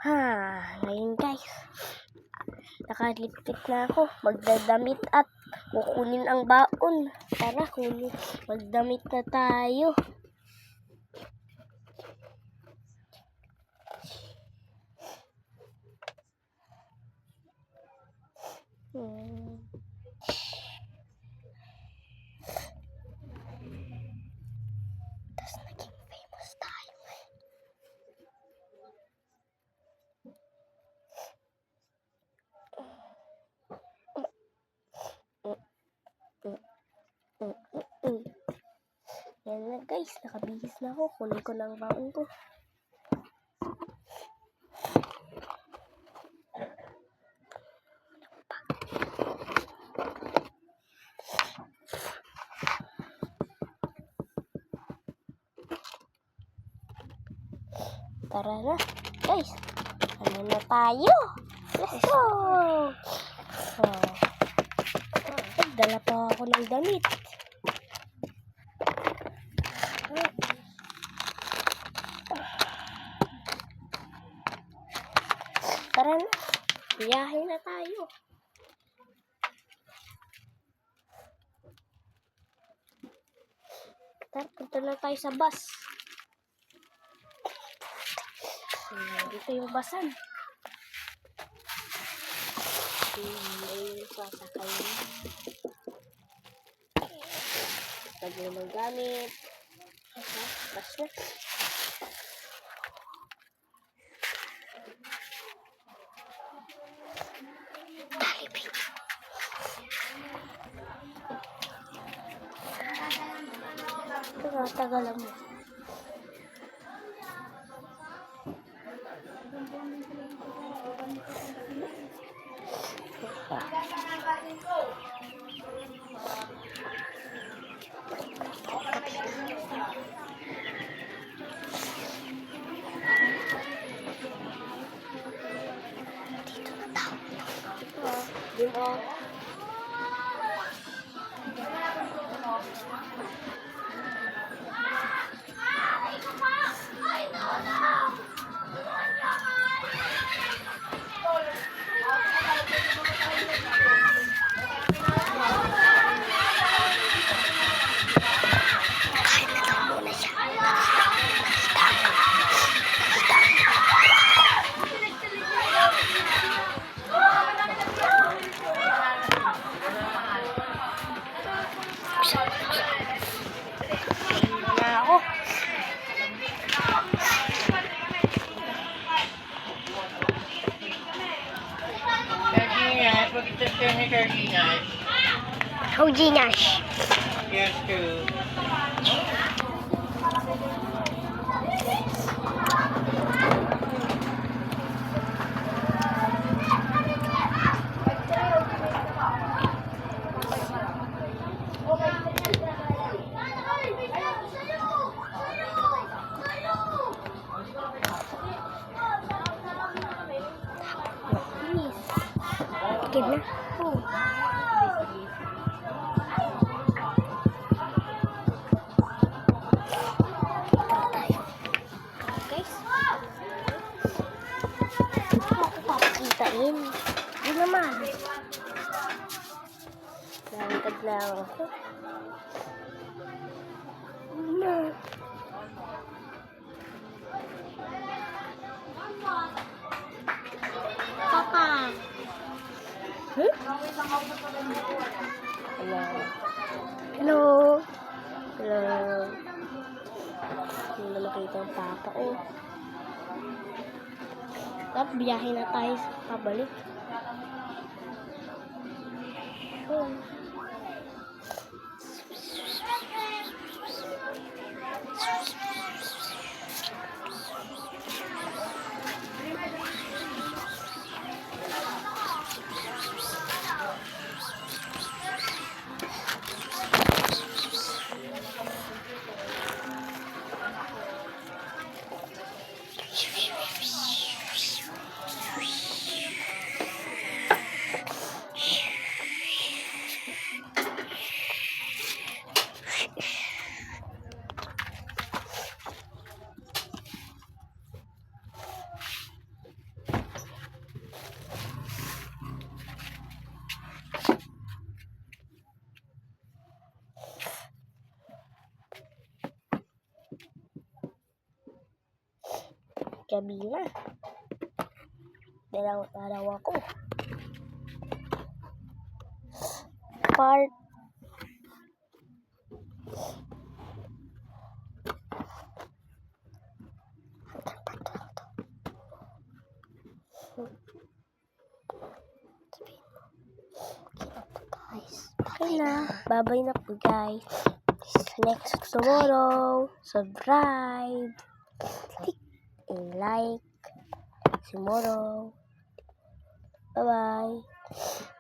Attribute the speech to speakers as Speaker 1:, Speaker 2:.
Speaker 1: Ngayon guys, nakalipit na ako. Magdadamit at kukunin ang baon. Tara, magdamit na tayo. Tapos naging famous tayo. Yan na guys, nakabihis na ako. Kunin ko na ang baon ko. Tara na guys, ano na tayo? Let's go! Dala pa ako ng damit. Tara na, biyahe na tayo. Tara, punta na tayo sa bus. Dito yung basan. Ayun yung sasakay. Lagyan ng gamit. Bus na. Talipin. Tagalan mo. Oh, Ginash.
Speaker 2: Yes, too.
Speaker 1: Good na. Hindi naman. Nalagad lang ako. Papa. Huh? Hello. Hello. Hello. Hindi na makita ang papa ko. Tapos biyahe na tayo pabalik. gabi na. Dalawang araw ako. Part okay na. Bye-bye na po guys. Next tomorrow. Subscribe. Click and like. Tomorrow. Bye-bye.